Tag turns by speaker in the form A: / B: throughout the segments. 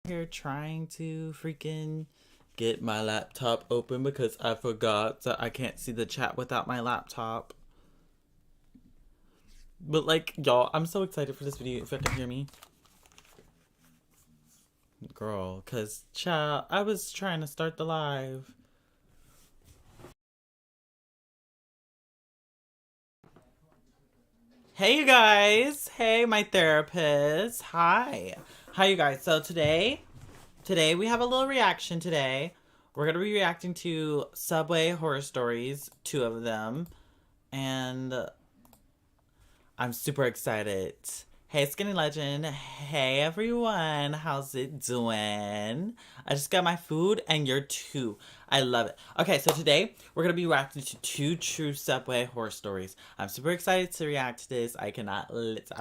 A: Here trying to freaking get my laptop open because I forgot that I can't see the chat without my laptop. But like, y'all, I'm so excited for this video. If you can hear me, girl, cause child, I was trying to start the live. Hey, you guys. Hey, my therapist. Hi. Hi, you guys. So today we have a little reaction today. We're going to be reacting to Subway horror stories, 2 of them. And I'm super excited. Hey, Skinny Legend. Hey, everyone. How's it doing? I just got my food and you're too. I love it. Okay, so today we're going to be reacting to 2 true Subway horror stories. I'm super excited to react to this. I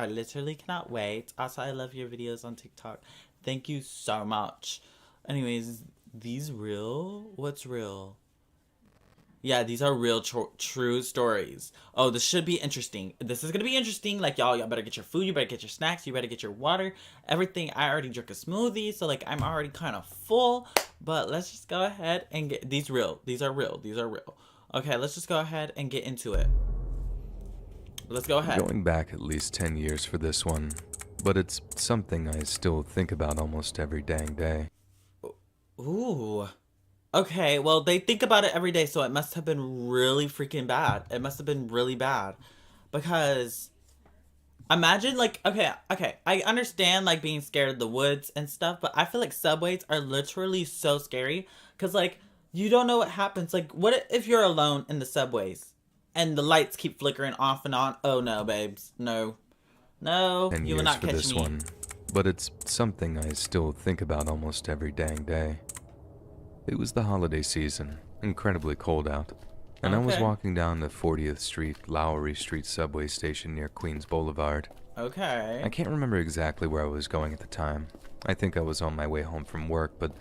A: literally cannot wait. Also, I love your videos on TikTok. Thank you so much. Anyways, these real? What's real? Yeah, these are real true stories. Oh, this should be interesting. This is gonna be interesting. Like, y'all better get your food, you better get your snacks, you better get your water, everything. I already drank a smoothie, so like I'm already kind of full. But let's just go ahead and get these real. These are real. These are real. Okay, let's just go ahead and get into it. Let's go ahead.
B: Going back at least 10 years for this one, but it's something I still think about almost every dang day.
A: Ooh. Okay, well, they think about it every day, so it must have been really freaking bad. It must have been really bad. Because imagine, like, okay, I understand, like, being scared of the woods and stuff, but I feel like subways are literally so scary. Because, like, you don't know what happens. Like, what if you're alone in the subways and the lights keep flickering off and on? Oh, no, babes. No. No,
B: 10
A: you will
B: years
A: not
B: for
A: catch
B: this
A: me.
B: one, but it's something I still think about almost every dang day. It was the holiday season, incredibly cold out, and I was
A: Okay.
B: walking down the 40th Street, Lowry Street subway station near Queens Boulevard.
A: Okay.
B: I can't remember exactly where I was going at the time. I think I was on my way home from work, but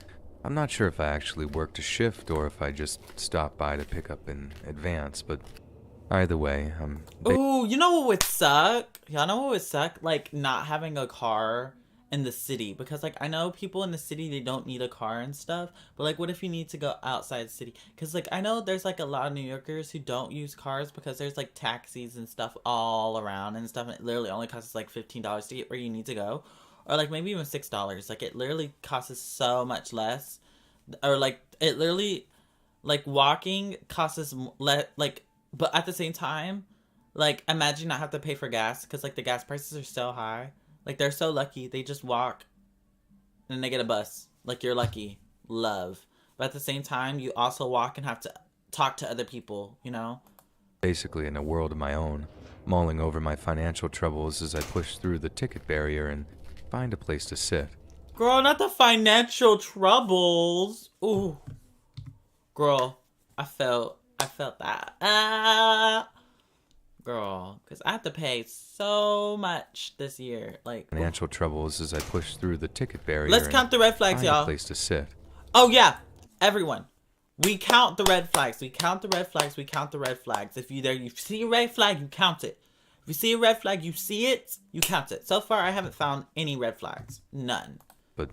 B: I'm not sure if I actually worked a shift or if I just stopped by to pick up in advance, but either way,
A: Oh, you know what would suck? Y'all know what would suck? Like, not having a car in the city. Because, like, I know people in the city, they don't need a car and stuff. But, like, what if you need to go outside the city? Because, like, I know there's, like, a lot of New Yorkers who don't use cars because there's, like, taxis and stuff all around and stuff. And it literally only costs, like, $15 to get where you need to go. Or, like, maybe even $6. Like, it literally costs so much less. Or, like, it literally, like, walking costs like, but at the same time, like, imagine not have to pay for gas because, like, the gas prices are so high. Like, they're so lucky. They just walk and they get a bus. Like, you're lucky. Love. But at the same time, you also walk and have to talk to other people, you know?
B: basically in a world of my own, mulling over my financial troubles as I push through the ticket barrier and find a place to sit.
A: Girl, not the financial troubles. Ooh. Girl, I felt that. Girl, because I have to pay so much this year. Like, ooh.
B: Financial troubles as I push through the ticket barrier
A: Let's
B: and
A: count the red flags,
B: find a
A: y'all.
B: place to sit.
A: Oh, yeah. Everyone. We count the red flags. We count the red flags. We count the red flags. If you see a red flag, you count it. If you see a red flag, you see it, you count it. So far, I haven't found any red flags. None.
B: But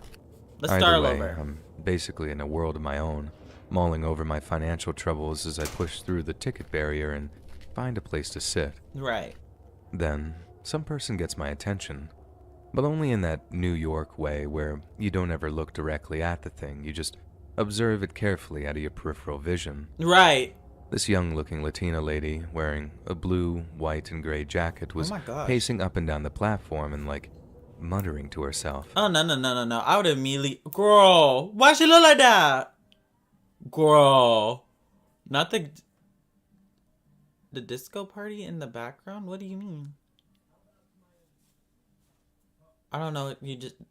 A: Let's
B: either
A: start all
B: way,
A: over.
B: I'm basically in a world of my own, mulling over my financial troubles as I push through the ticket barrier and find a place to sit.
A: Right.
B: Then, some person gets my attention, but only in that New York way where you don't ever look directly at the thing, you just observe it carefully out of your peripheral vision.
A: Right.
B: This young-looking Latina lady, wearing a blue, white, and gray jacket,
A: Oh
B: was
A: my gosh.
B: pacing up and down the platform and, like, muttering to herself.
A: Oh, no. I would immediately... Girl, why she look like that? Girl. Not the disco party in the background? What do you mean? I don't know what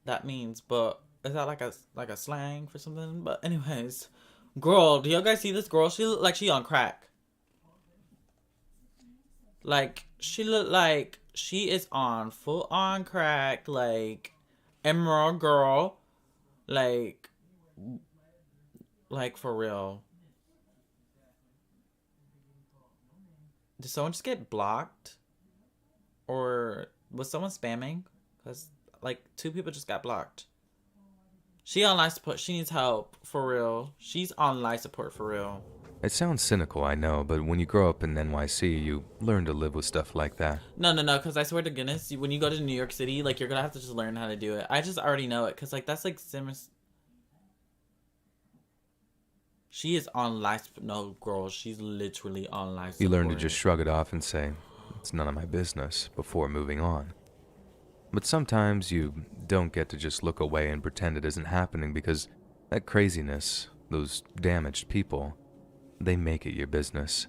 A: that means, but is that like a slang for something? But anyways, girl, do y'all guys see this girl? She look like she on crack. Like she look like she is on full on crack. Like emerald girl, like for real. Did someone just get blocked, or was someone spamming? Cause like 2 people just got blocked. She on life support. She needs help for real. She's on life support for real.
B: It sounds cynical, I know, but when you grow up in NYC, you learn to live with stuff like that.
A: No, because I swear to goodness, when you go to New York City, like, you're gonna have to just learn how to do it. I just already know it, because, like, that's, like, she is on life. No, girl, she's literally on life support.
B: You learn to just shrug it off and say, it's none of my business, before moving on. But sometimes you don't get to just look away and pretend it isn't happening, because that craziness, those damaged people, they make it your business.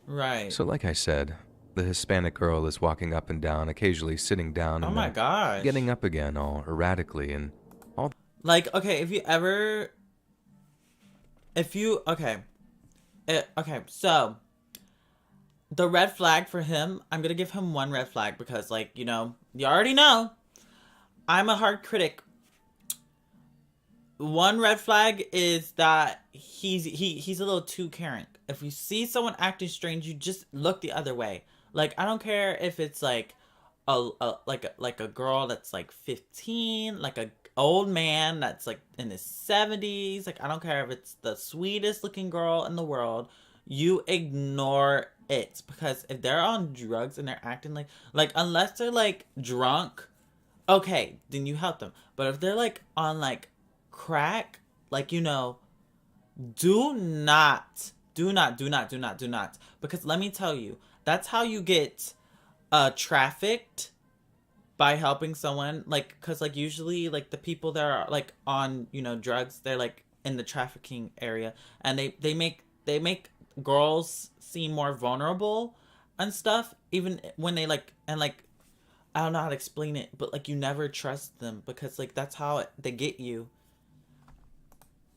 A: Right.
B: So like I said, the Hispanic girl is walking up and down, occasionally sitting down and
A: oh my gosh,
B: getting up again all erratically and all.
A: Like, okay, okay, so the red flag for him, I'm gonna give him one red flag because, like, you already know, I'm a hard critic. One red flag is that he's a little too caring. If you see someone acting strange, you just look the other way. Like, I don't care if it's like a girl that's like 15, like a old man that's like in his 70s. Like, I don't care if it's the sweetest looking girl in the world. You ignore it, because if they're on drugs and they're acting like unless they're like drunk, okay, then you help them. But if they're like on like crack, like, do not, because let me tell you, that's how you get trafficked, by helping someone, like, because like usually like the people that are like on drugs, they're like in the trafficking area, and they make girls seem more vulnerable and stuff, even when they like, and like, I don't know how to explain it, but like, you never trust them, because like that's how they get you.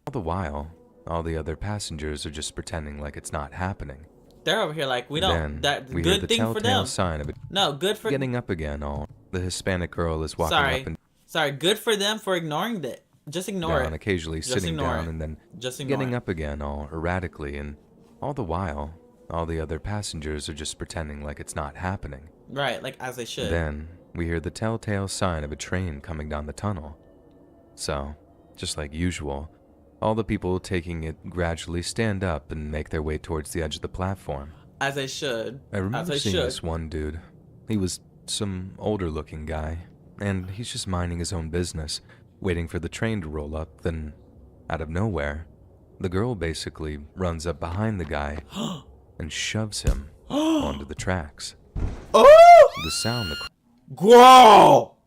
B: All the while, all the other passengers are just pretending like it's not happening.
A: They're over here like, we don't. That
B: we
A: good
B: the
A: thing for them.
B: Sign of it.
A: No, good for
B: getting up again. All the Hispanic girl is walking up and
A: sorry, good for them for ignoring that. Just ignore
B: down,
A: it.
B: Occasionally
A: just
B: sitting
A: ignore
B: down
A: it.
B: and then
A: just getting
B: up again all erratically, and all the while, all the other passengers are just pretending like it's not happening.
A: Right, like as they should.
B: Then we hear the telltale sign of a train coming down the tunnel. So, just like usual, all the people taking it gradually stand up and make their way towards the edge of the platform.
A: As they should.
B: I remember seeing this one dude. He was some older looking guy, and he's just minding his own business, waiting for the train to roll up. Then, out of nowhere, the girl basically runs up behind the guy and shoves him onto the tracks.
A: Oh!
B: The sound,
A: Girl!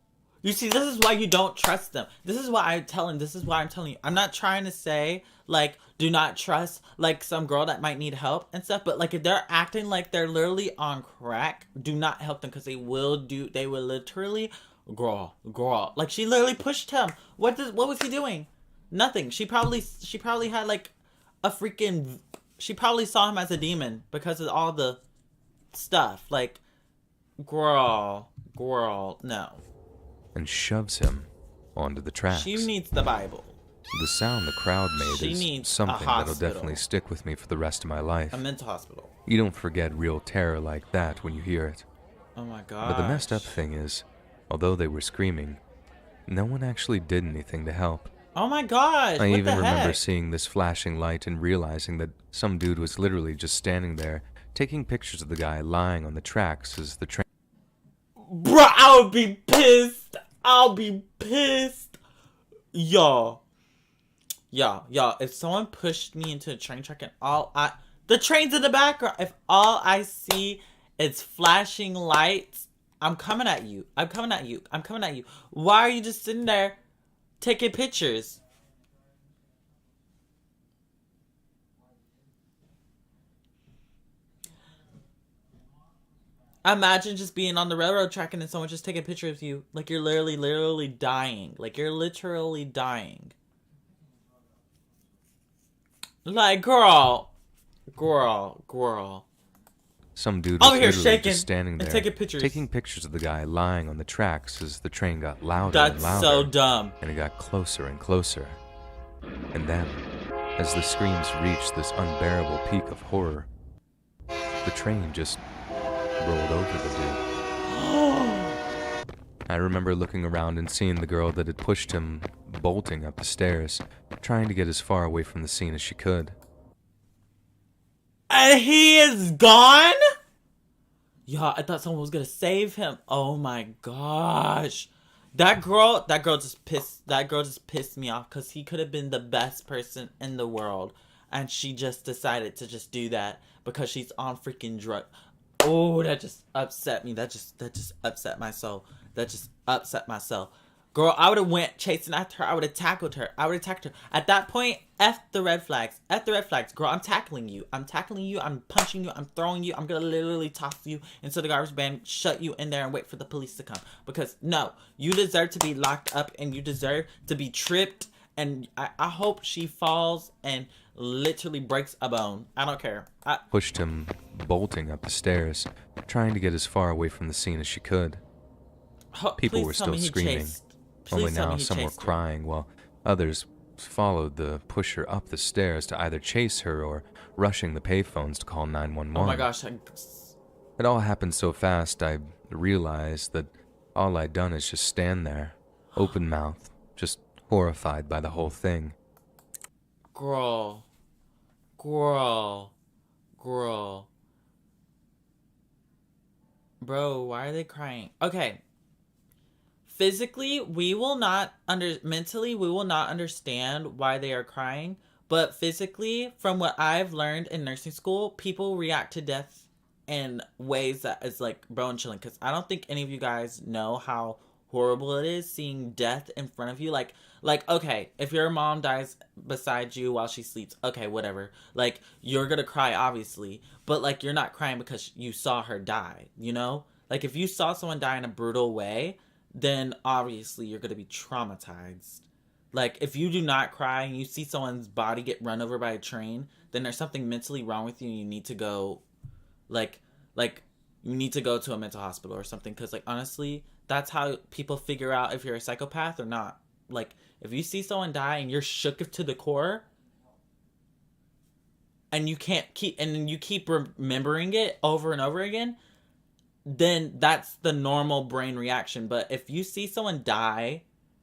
A: You see, this is why you don't trust them. This is why I'm telling you. I'm not trying to say, like, do not trust, like, some girl that might need help and stuff. But, like, if they're acting like they're literally on crack, do not help them, because they will literally, girl. Like, she literally pushed him. What was he doing? Nothing. She probably had, like, she probably saw him as a demon because of all the stuff. Like, girl, no.
B: and shoves him onto the tracks.
A: She needs the Bible.
B: The sound the crowd made is something that'll definitely stick with me for the rest of my life.
A: A mental hospital.
B: You don't forget real terror like that when you hear it.
A: Oh my god.
B: But the messed up thing is, although they were screaming, no one actually did anything to help.
A: Oh my god.
B: I even remember seeing this flashing light and realizing that some dude was literally just standing there, taking pictures of the guy lying on the tracks as the train.
A: Bruh, I'll be pissed. Y'all, if someone pushed me into a train track and the train's in the background, if all I see is flashing lights, I'm coming at you. Why are you just sitting there taking pictures? Imagine just being on the railroad track and then someone just taking a picture of you. Like, you're literally dying. Like, girl.
B: Some dude was
A: here
B: literally
A: shaking
B: just standing there,
A: taking
B: pictures of the guy lying on the tracks as the train got louder
A: That's
B: and louder.
A: so dumb.
B: And it got closer and closer. And then, as the screams reached this unbearable peak of horror, the train just rolled over the dude. I remember looking around and seeing the girl that had pushed him bolting up the stairs, trying to get as far away from the scene as she could.
A: And he is gone? Y'all, I thought someone was gonna save him. Oh my gosh. That girl just pissed me off because he could have been the best person in the world. And she just decided to just do that because she's on freaking drug. Oh, that just upset me. That just upset my soul. That just upset myself. Girl, I would have went chasing after her. I would have tackled her. At that point, F the red flags. F the red flags. Girl, I'm tackling you. I'm punching you. I'm throwing you. I'm going to literally toss you into the garbage bin, shut you in there, and wait for the police to come. Because, no, you deserve to be locked up, and you deserve to be tripped. And I hope she falls and literally breaks a bone. I don't care.
B: Pushed him bolting up the stairs, trying to get as far away from the scene as she could. People were still screaming. Only now some were crying, while others followed the pusher up the stairs to either chase her or rushing the payphones to call 911.
A: Oh my gosh.
B: It all happened so fast, I realized that all I'd done is just stand there, open mouthed, just horrified by the whole thing.
A: Girl. Bro, why are they crying? Okay. Physically, mentally, we will not understand why they are crying. But physically, from what I've learned in nursing school, people react to death in ways that is like bone chilling. Because I don't think any of you guys know how horrible it is seeing death in front of you. Like, okay, if your mom dies beside you while she sleeps, okay, whatever. Like, you're gonna cry, obviously. But, like, you're not crying because you saw her die, you know? Like, if you saw someone die in a brutal way, then obviously you're going to be traumatized. Like, if you do not cry and you see someone's body get run over by a train, then there's something mentally wrong with you and you need to go, like you need to go to a mental hospital or something. Because, like, honestly, that's how people figure out if you're a psychopath or not. Like, if you see someone die and you're shook to the core and you keep remembering it over and over again, then that's the normal brain reaction. But if you see someone die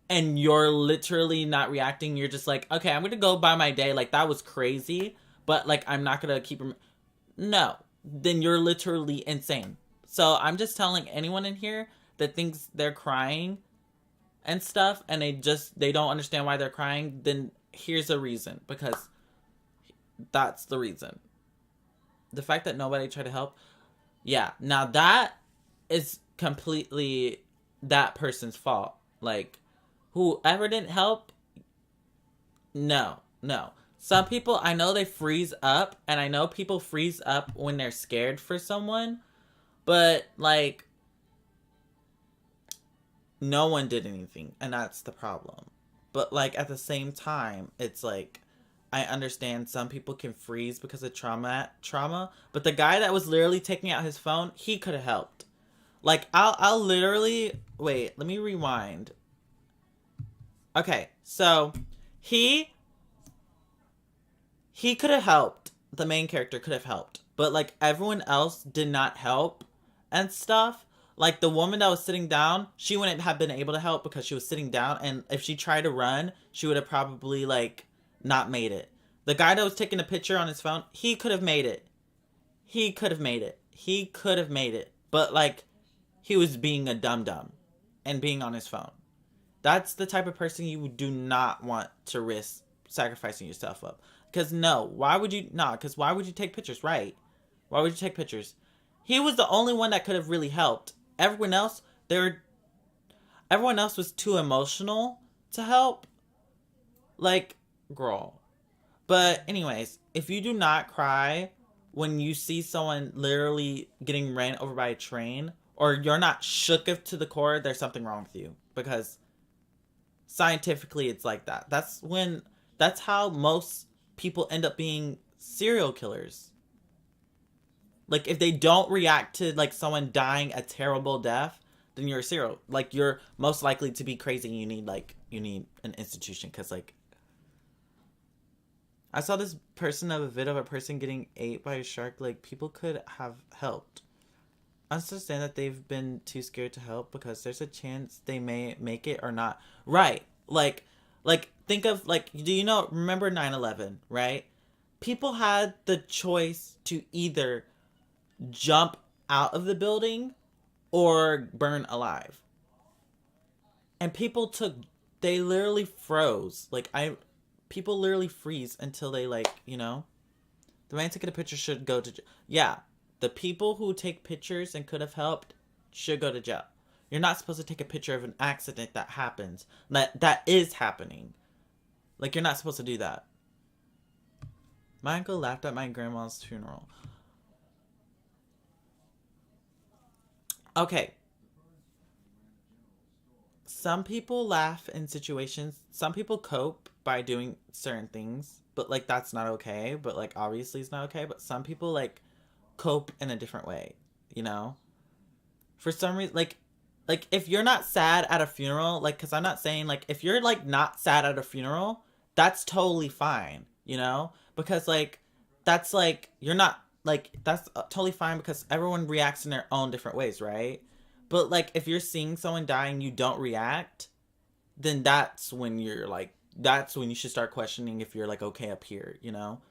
A: and you're literally not reacting, you're just like, okay, I'm gonna go by my day, like, that was crazy, but, like, I'm not gonna no, then you're literally insane. So I'm just telling anyone in here that thinks they're crying and stuff and they don't understand why they're crying, then here's a reason, because that's the reason. The fact that nobody tried to help, yeah, now that is completely that person's fault. Like, whoever didn't help, no. Some people, I know they freeze up, and I know people freeze up when they're scared for someone, but, like, no one did anything, and that's the problem. But, like, at the same time, it's like, I understand some people can freeze because of trauma, but the guy that was literally taking out his phone, he could have helped. Like, I'll literally, wait, let me rewind. Okay, so he could have helped. The main character could have helped, but, like, everyone else did not help and stuff. Like, the woman that was sitting down, she wouldn't have been able to help because she was sitting down, and if she tried to run, she would have probably, like, not made it. The guy that was taking a picture on his phone, he could have made it. But, like, he was being a dum-dum and being on his phone. That's the type of person you do not want to risk sacrificing yourself up. Because, why would you take pictures, right? Why would you take pictures? He was the only one that could have really helped. Everyone else was too emotional to help. Like, girl. But anyways, if you do not cry when you see someone literally getting ran over by a train, or you're not shook to the core, there's something wrong with you. Because scientifically, it's like that. That's how most people end up being serial killers. Like, if they don't react to, like, someone dying a terrible death, then you're a serial. Like, you're most likely to be crazy and you need an institution. Because, like, I saw this person of a video of a person getting ate by a shark. Like, people could have helped. I understand that they've been too scared to help because there's a chance they may make it or not. Right. Like Like, think of, like, do you know, remember 9/11, right? People had the choice to either jump out of the building or burn alive. And they literally froze. People literally freeze until they, like, you know? The man taking a picture should go to jail. Yeah, the people who take pictures and could have helped should go to jail. You're not supposed to take a picture of an accident that happens. That is happening. Like, you're not supposed to do that. My uncle laughed at my grandma's funeral. Okay. Some people laugh in situations. Some people cope by doing certain things. But, like, that's not okay. But, like, obviously it's not okay. But some people, like, cope in a different way. You know? For some reason, like, if you're not sad at a funeral, like, because I'm not saying, like, if you're, like, not sad at a funeral, that's totally fine, you know? Because, like, that's, like, you're not, like, that's totally fine because everyone reacts in their own different ways, right? But, like, if you're seeing someone die and you don't react, then that's when you're, like, that's when you should start questioning if you're, like, okay up here, you know?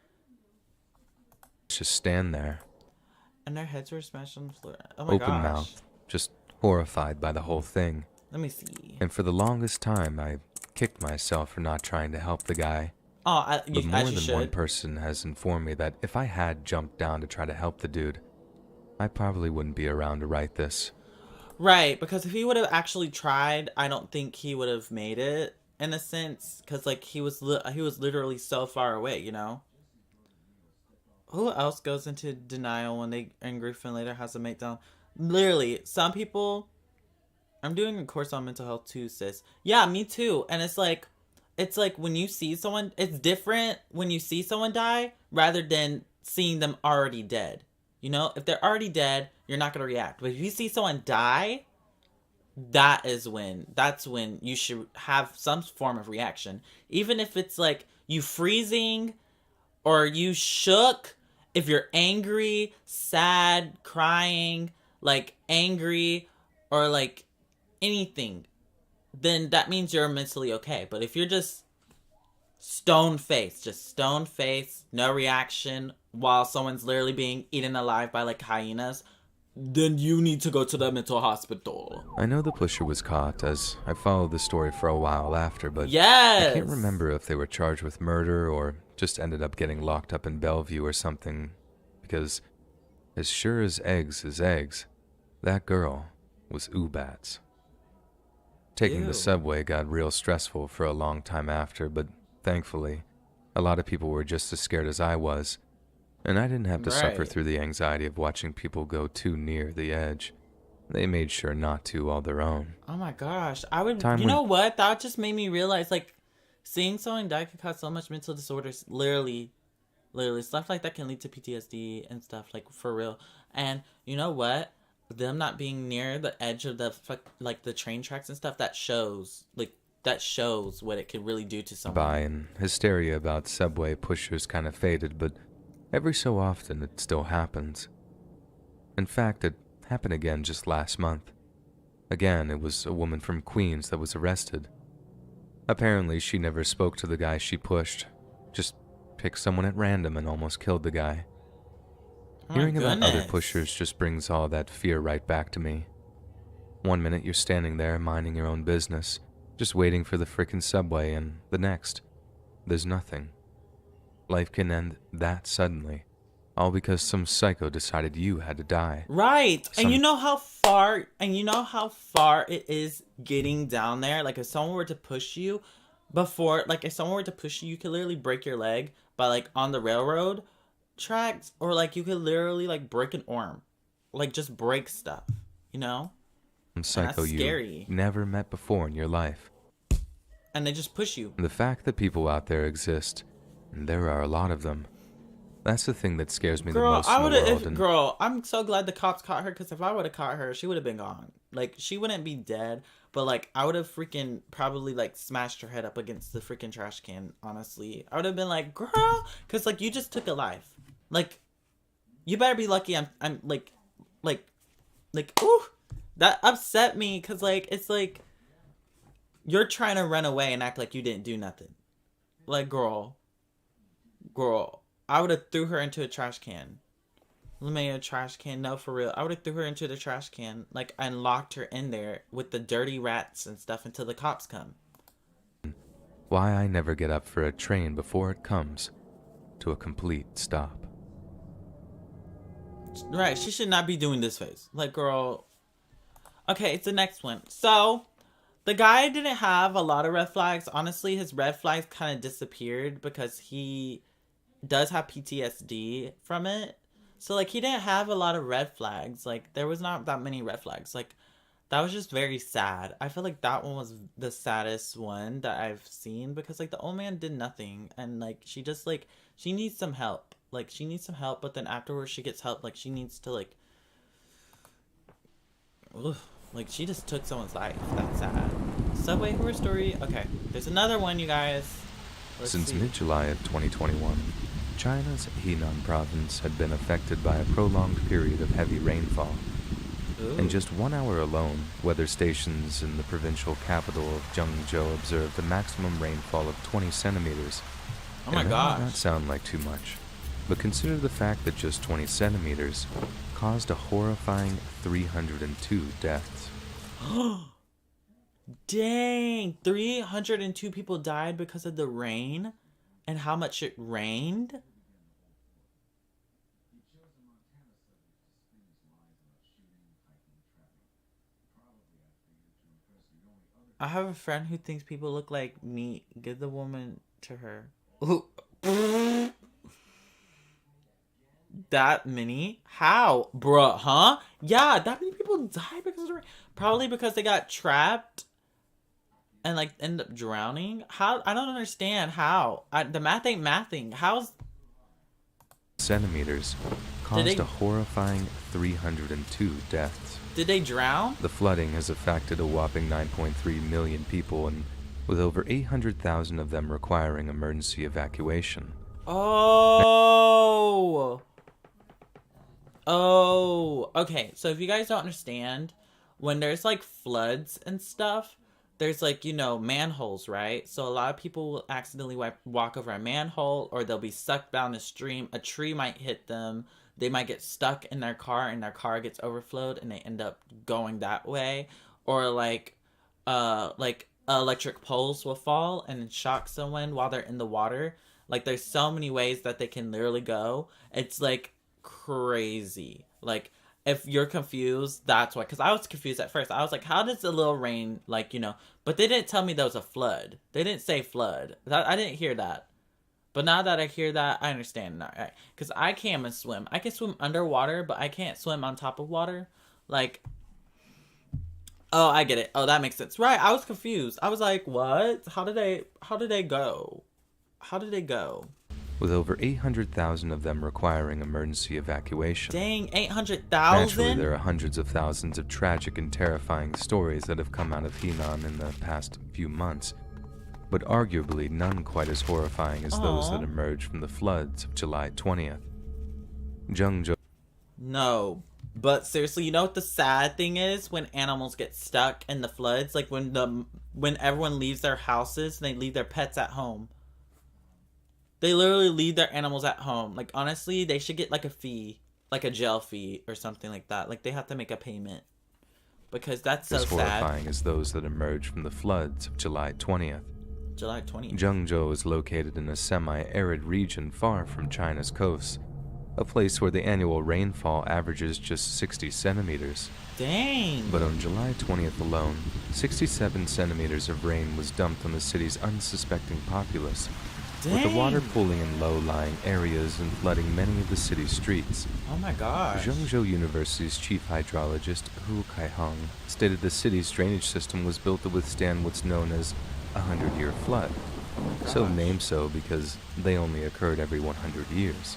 B: Just stand there,
A: And their heads were smashed on the floor. Oh my
B: open
A: gosh.
B: mouthed, just horrified by the whole thing.
A: Let me see.
B: And for the longest time, I kicked myself for not trying to help the guy.
A: Oh,
B: But more
A: as you
B: than one
A: should.
B: person has informed me that if I had jumped down to try to help the dude, I probably wouldn't be around to write this.
A: Right, because if he would have actually tried, I don't think he would have made it, in a sense, because, like, he was literally so far away, you know? Who else goes into denial when they and Griffin later has a meltdown? Literally, some people... I'm doing a course on mental health too, sis. Yeah, me too. And it's like when you see someone... It's different when you see someone die rather than seeing them already dead. You know? If they're already dead, you're not going to react. But if you see someone die... that's when you should have some form of reaction. Even if it's like you freezing or you shook, if you're angry, sad, crying, like angry or like anything, then that means you're mentally okay. But if you're just stone face, no reaction while someone's literally being eaten alive by like hyenas, then you need to go to the mental hospital.
B: I know the pusher was caught, as I followed the story for a while after, but
A: Yes!
B: I can't remember if they were charged with murder or just ended up getting locked up in Bellevue or something, because as sure as eggs is eggs, that girl was Ubats. Taking
A: Ew.
B: the subway got real stressful for a long time after, but thankfully, a lot of people were just as scared as I was, and I didn't have to suffer
A: Right.
B: through the anxiety of watching people go too near the edge. They made sure not to all their own.
A: Oh my gosh. I would,
B: Time
A: you know
B: went-
A: what? That just made me realize, like, seeing someone die could cause so much mental disorders. Literally, stuff like that can lead to PTSD and stuff, like, for real. And you know what? Them not being near the edge of the train tracks and stuff, that shows what it could really do to someone.
B: By and hysteria about subway pushers kind of faded, but every so often it still happens. In fact, it happened again just last month. Again, it was a woman from Queens that was arrested. Apparently, she never spoke to the guy she pushed, just picked someone at random and almost killed the guy.
A: Oh my
B: Hearing about other
A: goodness.
B: pushers just brings all that fear right back to me. One minute you're standing there minding your own business, just waiting for the frickin' subway, and the next, there's nothing. Life can end that suddenly, all because some psycho decided you had to die.
A: Right. And
B: Some-
A: you know how far it is getting down there? Like, if someone were to push you you could literally break your leg by, like, on the railroad tracks, or, like, you could literally, like, break an arm. Like, just break stuff, you know?
B: Some psycho
A: that's
B: you
A: scary.
B: never met before in your life.
A: And they just push you.
B: And the fact that people out there exist, and there are a lot of them, that's the thing that scares me the
A: Girl,
B: most in the world. And
A: I'm so glad the cops caught her, because if I would have caught her, she would have been gone. Like, she wouldn't be dead, but, like, I would have freaking probably, like, smashed her head up against the freaking trash can, honestly. I would have been like, girl, because, like, you just took a life. Like, you better be lucky I'm like, ooh, that upset me, because, like, it's like, You're trying to run away and act like you didn't do nothing. Like, girl, I would have threw her into a trash can. Let me a trash can. No, for real. I would have threw her into the trash can, like, and locked her in there with the dirty rats and stuff until the cops come.
B: Why I never get up for a train before it comes to a complete stop.
A: Right, she should not be doing this face. Like, girl. Okay, it's the next one. So, the guy didn't have a lot of red flags. Honestly, his red flags kind of disappeared because he does have PTSD from it. So, like, he didn't have a lot of red flags. Like, there was not that many red flags. Like, that was just very sad. I feel like that one was the saddest one that I've seen because, like, the old man did nothing. And, like, she just, like, she needs some help. Like, she needs some help, but then afterwards she gets help. Like, she needs to, like, like, she just took someone's life. That's sad. Subway horror story. Okay, there's another one, you guys.
B: Since mid-July of 2021, China's Henan province had been affected by a prolonged period of heavy rainfall.
A: Ooh.
B: In just 1 hour alone, weather stations in the provincial capital of Zhengzhou observed a maximum rainfall of 20 centimeters.
A: Oh my
B: gosh.
A: gosh.
B: That might not sound like too much, but consider the fact that just 20 centimeters caused a horrifying 302 deaths.
A: Dang, 302 people died because of the rain and how much it rained. I have a friend who thinks people look like meat. Give the woman to her. That many? How? Bruh, huh? Yeah, that many people died because of the rain. Probably because they got trapped and, like, end up drowning. How? I don't understand how. The math ain't mathing. How's...
B: Centimeters caused a horrifying 302 deaths.
A: Did they drown?
B: The flooding has affected a whopping 9.3 million people, and with over 800,000 of them requiring emergency evacuation.
A: Oh, okay. So if you guys don't understand, when there's, like, floods and stuff, there's, like, you know, manholes, right? So a lot of people will accidentally walk over a manhole, or they'll be sucked down the stream. A tree might hit them. They might get stuck in their car, and their car gets overflowed, and they end up going that way. Or, like, electric poles will fall and shock someone while they're in the water. Like, there's so many ways that they can literally go. It's, like, crazy. Like, if you're confused, that's why. Because I was confused at first. I was like, how does a little rain, like, you know. But they didn't tell me there was a flood. They didn't say flood. I didn't hear that. But now that I hear that, I understand. Right? Because I can't swim. I can swim underwater, but I can't swim on top of water. Like, oh, I get it. Oh, that makes sense. Right, I was confused. I was like, what? How did they go? How did they go?
B: With over 800,000 of them requiring emergency evacuation.
A: Dang, 800,000?
B: Naturally, there are hundreds of thousands of tragic and terrifying stories that have come out of Henan in the past few months, but arguably none quite as horrifying as those that emerged from the floods of July 20th. Zhengzhou.
A: No, but seriously, you know what the sad thing is? When animals get stuck in the floods, like when everyone leaves their houses and they leave their pets at home. They literally leave their animals at home. Like, honestly, they should get, like, a fee. Like a jail fee or something like that. Like, they have to make a payment. Because that's so sad.
B: As horrifying as those that emerged from the floods of July 20th.
A: July 20th.
B: Zhengzhou is located in a semi-arid region far from China's coast. A place where the annual rainfall averages just 60 centimeters.
A: Dang.
B: But on July 20th alone, 67 centimeters of rain was dumped on the city's unsuspecting populace.
A: Dang.
B: With the water pooling in low-lying areas and flooding many of the city's streets.
A: Oh my gosh.
B: Zhengzhou University's chief hydrologist, Hu Kaihong, stated the city's drainage system was built to withstand what's known as a 100-year flood. So named so because they only occurred every 100 years.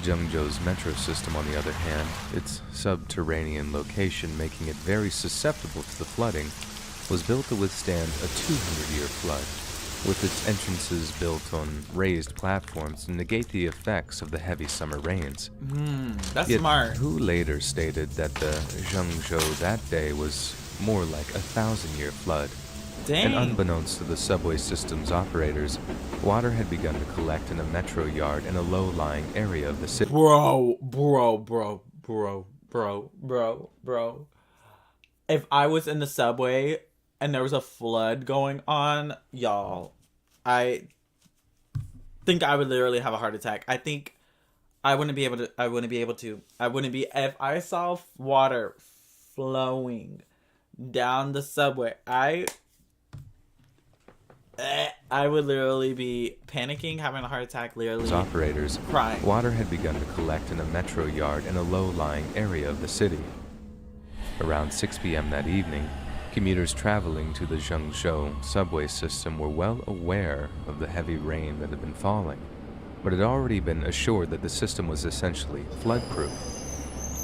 B: Zhengzhou's metro system, on the other hand, its subterranean location making it very susceptible to the flooding, was built to withstand a 200-year flood, with its entrances built on raised platforms to negate the effects of the heavy summer rains.
A: That's
B: Yet,
A: smart.
B: Hu later stated that the Zhengzhou that day was more like a 1,000-year flood, And
A: Dang.
B: unbeknownst to the subway system's operators, water had begun to collect in a metro yard in a low-lying area of the city.
A: Bro. If I was in the subway and there was a flood going on, y'all, I think I would literally have a heart attack. I think I wouldn't be able to. If I saw water flowing down the subway, I would literally be panicking, having a heart attack, literally
B: Operators,
A: crying.
B: Water had begun to collect in a metro yard in a low-lying area of the city. Around 6 p.m. that evening, commuters traveling to the Zhengzhou subway system were well aware of the heavy rain that had been falling, but had already been assured that the system was essentially flood-proof.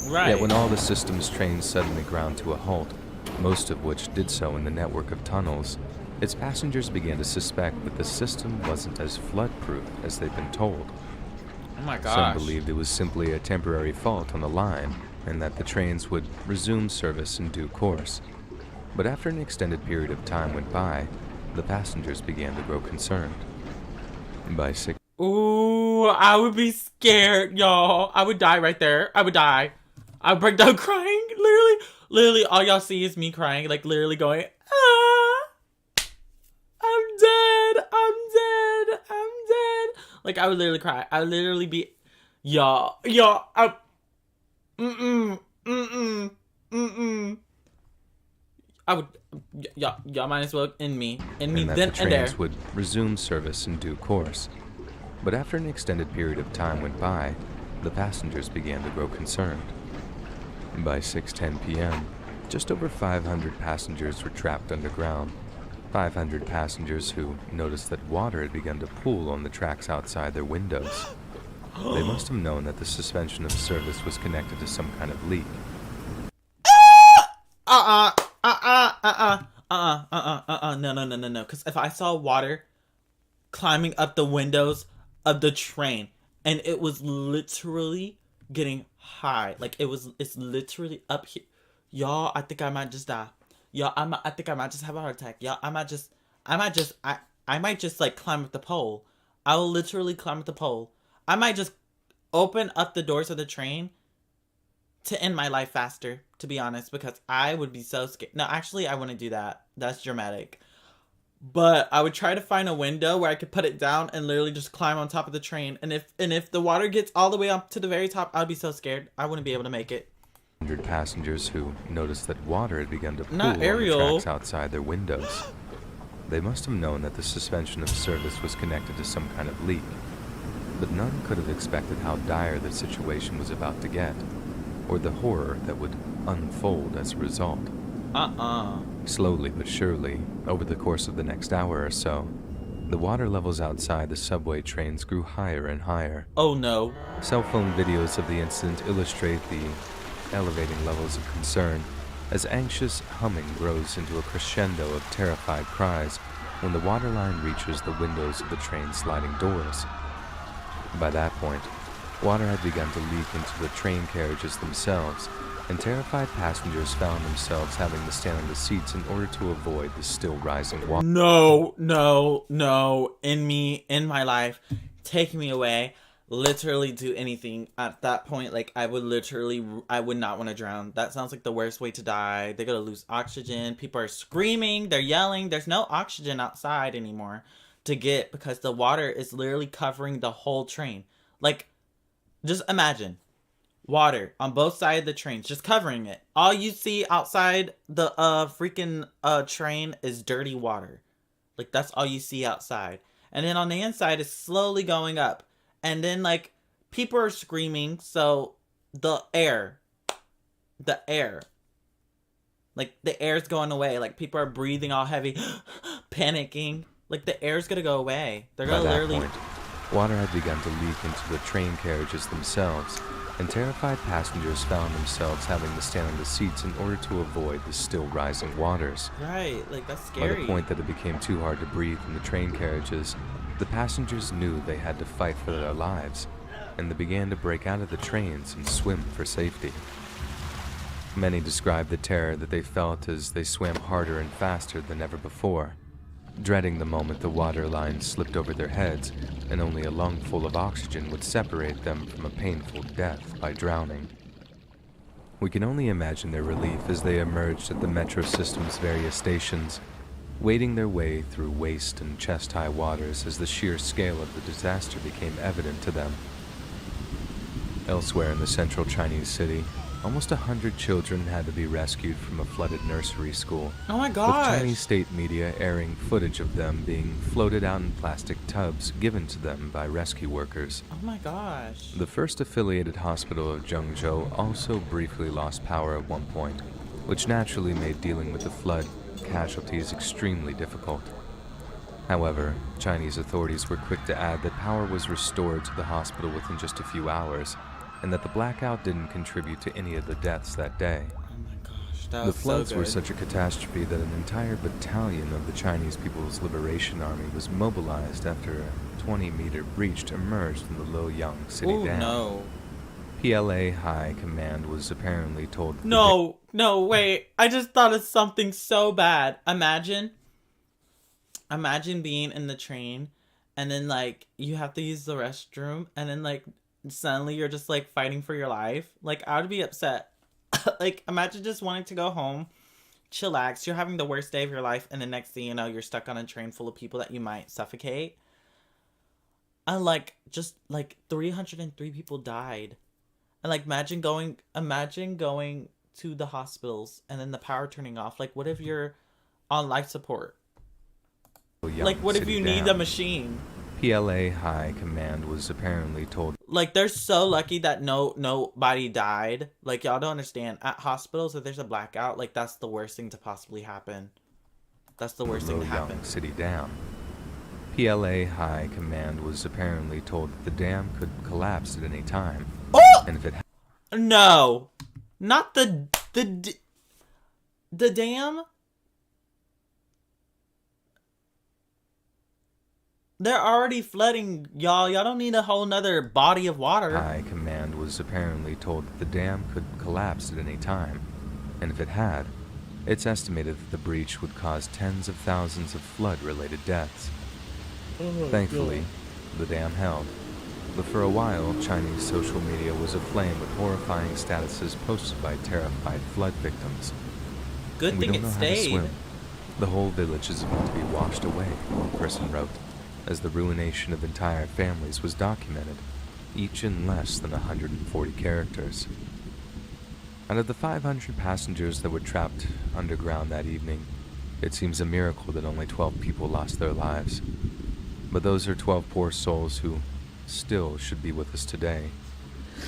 A: Right.
B: Yet when all the system's trains suddenly ground to a halt, most of which did so in the network of tunnels, its passengers began to suspect that the system wasn't as flood-proof as they'd been told.
A: Oh my gosh.
B: Some believed it was simply a temporary fault on the line, and that the trains would resume service in due course. But after an extended period of time went by, the passengers began to grow concerned. By 6
A: Ooh, I would be scared, y'all. I would die right there. I would die. I would break down crying. Literally, all y'all see is me crying, like literally going, I'm dead. Like I would literally cry. I would literally be, y'all. I would, y'all might as well end me
B: and that
A: then
B: the
A: and there.
B: trains would resume service in due course. But after an extended period of time went by, the passengers began to grow concerned. By 6:10 p.m., just over 500 passengers were trapped underground. 500 passengers who noticed that water had begun to pool on the tracks outside their windows. They must have known that the suspension of service was connected to some kind of leak.
A: No. Because if I saw water climbing up the windows of the train and it was literally getting high, like it's literally up here, y'all, I think I might just die. Y'all, I think I might just have a heart attack. Y'all, I might just like climb up the pole. I will literally climb up the pole. I might just open up the doors of the train to end my life faster, to be honest, because I would be so scared. No, actually, I wouldn't do that. That's dramatic. But I would try to find a window where I could put it down and literally just climb on top of the train. And if the water gets all the way up to the very top, I'd be so scared. I wouldn't be able to make it.
B: 100 passengers who noticed that water had begun to pool
A: Not
B: on the
A: Ariel.
B: tracks outside their windows. They must have known that the suspension of service was connected to some kind of leak, but none could have expected how dire the situation was about to get, or the horror that would unfold as a result. Slowly but surely, over the course of the next hour or so, the water levels outside the subway trains grew higher and higher.
A: Oh no.
B: Cell phone videos of the incident illustrate the elevating levels of concern as anxious humming grows into a crescendo of terrified cries when the water line reaches the windows of the train's sliding doors. By that point, water had begun to leak into the train carriages themselves, and terrified passengers found themselves having to stand on the seats in order to avoid the still rising water.
A: No. In my life, take me away. Literally do anything at that point. Like I would not want to drown. That sounds like the worst way to die. They're gonna lose oxygen. People are screaming, they're yelling. There's no oxygen outside anymore to get because the water is literally covering the whole train. Like, just imagine water on both sides of the trains, just covering it. All you see outside the freaking train is dirty water. Like that's all you see outside. And then on the inside it's slowly going up. And then, like, people are screaming, so the air, like, the air's going away. Like, people are breathing all heavy, panicking. Like, the air's gonna go away. They're gonna literally...
B: By that point, water had begun to leak into the train carriages themselves, and terrified passengers found themselves having to stand on the seats in order to avoid the still rising waters.
A: Right, like, that's scary.
B: By the point that it became too hard to breathe in the train carriages, the passengers knew they had to fight for their lives, and they began to break out of the trains and swim for safety. Many described the terror that they felt as they swam harder and faster than ever before, dreading the moment the water line slipped over their heads and only a lungful of oxygen would separate them from a painful death by drowning. We can only imagine their relief as they emerged at the metro system's various stations, wading their way through waist and chest-high waters as the sheer scale of the disaster became evident to them. Elsewhere in the central Chinese city, almost 100 children had to be rescued from a flooded nursery school.
A: Oh my gosh.
B: With Chinese state media airing footage of them being floated out in plastic tubs given to them by rescue workers.
A: Oh my gosh.
B: The first affiliated hospital of Zhengzhou also briefly lost power at one point, which naturally made dealing with the flood casualties extremely difficult. However, Chinese authorities were quick to add that power was restored to the hospital within just a few hours, and that the blackout didn't contribute to any of the deaths that day.
A: Oh my gosh, that
B: The
A: was
B: floods
A: so
B: were
A: good.
B: such a catastrophe that an entire battalion of the Chinese People's Liberation Army was mobilized after a 20-meter breach emerged in the Luoyang city
A: Ooh,
B: dam.
A: no.
B: PLA High Command was apparently told...
A: No, wait. I just thought of something so bad. Imagine being in the train and then, like, you have to use the restroom and then, like, suddenly you're just, like, fighting for your life. Like, I would be upset. Like, imagine just wanting to go home, chillax. You're having the worst day of your life, and the next thing you know, you're stuck on a train full of people that you might suffocate. And, like, just, like, 303 people died. And, like, imagine going to the hospitals and then the power turning off. Like, what if you're on life support?
B: Luoyang
A: Like, what if
B: city
A: you need
B: dam.
A: a machine?
B: PLA High Command was apparently told...
A: Like, they're so lucky that nobody died. Like, y'all don't understand. At hospitals, if there's a blackout, like, that's the worst thing to possibly happen. That's the worst thing to happen.
B: Luoyang city dam. PLA High Command was apparently told that the dam could collapse at any time.
A: Oh!
B: And if it
A: No! Not the dam? They're already flooding, y'all. Y'all don't need a whole nother body of water.
B: High Command was apparently told that the dam could collapse at any time. And if it had, it's estimated that the breach would cause tens of thousands of flood-related deaths. Thankfully, the dam held. But for a while, Chinese social media was aflame with horrifying statuses posted by terrified flood victims.
A: Good
B: We
A: thing
B: don't
A: it
B: know how to
A: stayed.
B: swim. The whole village is about to be washed away, one person wrote, as the ruination of entire families was documented, each in less than 140 characters. Out of the 500 passengers that were trapped underground that evening, it seems a miracle that only 12 people lost their lives. But those are 12 poor souls who still should be with us today.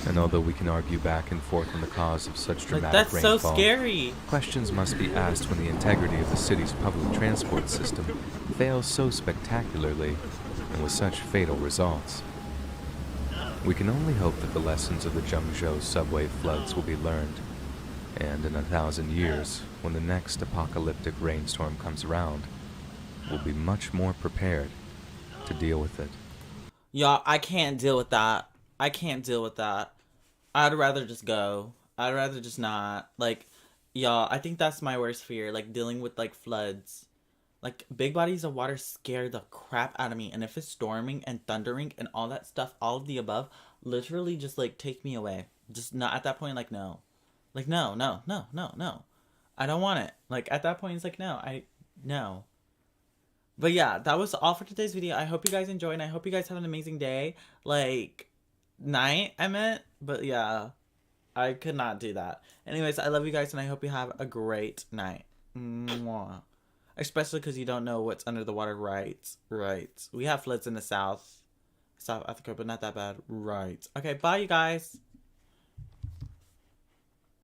B: And although we can argue back and forth on the cause of such
A: Like,
B: dramatic
A: that's so
B: rainfall,
A: scary.
B: questions must be asked when the integrity of the city's public transport system fails so spectacularly and with such fatal results. We can only hope that the lessons of the Zhengzhou subway floods will be learned, and in 1,000 years, when the next apocalyptic rainstorm comes around, we'll be much more prepared to deal with it.
A: Y'all, I can't deal with that. I can't deal with that. I'd rather just go. I'd rather just not. Like, y'all, I think that's my worst fear. Like, dealing with, like, floods. Like, big bodies of water scare the crap out of me. And if it's storming and thundering and all that stuff, all of the above, literally just, like, take me away. Just not at that point, like, no. Like, no. I don't want it. Like, at that point, it's like, no. But yeah, that was all for today's video. I hope you guys enjoyed, and I hope you guys have an amazing day. Like, night, I meant. But yeah, I could not do that. Anyways, I love you guys, and I hope you have a great night. Mwah. Especially because you don't know what's under the water. Right. We have floods in the South Africa, but not that bad. Right. Okay, bye, you guys.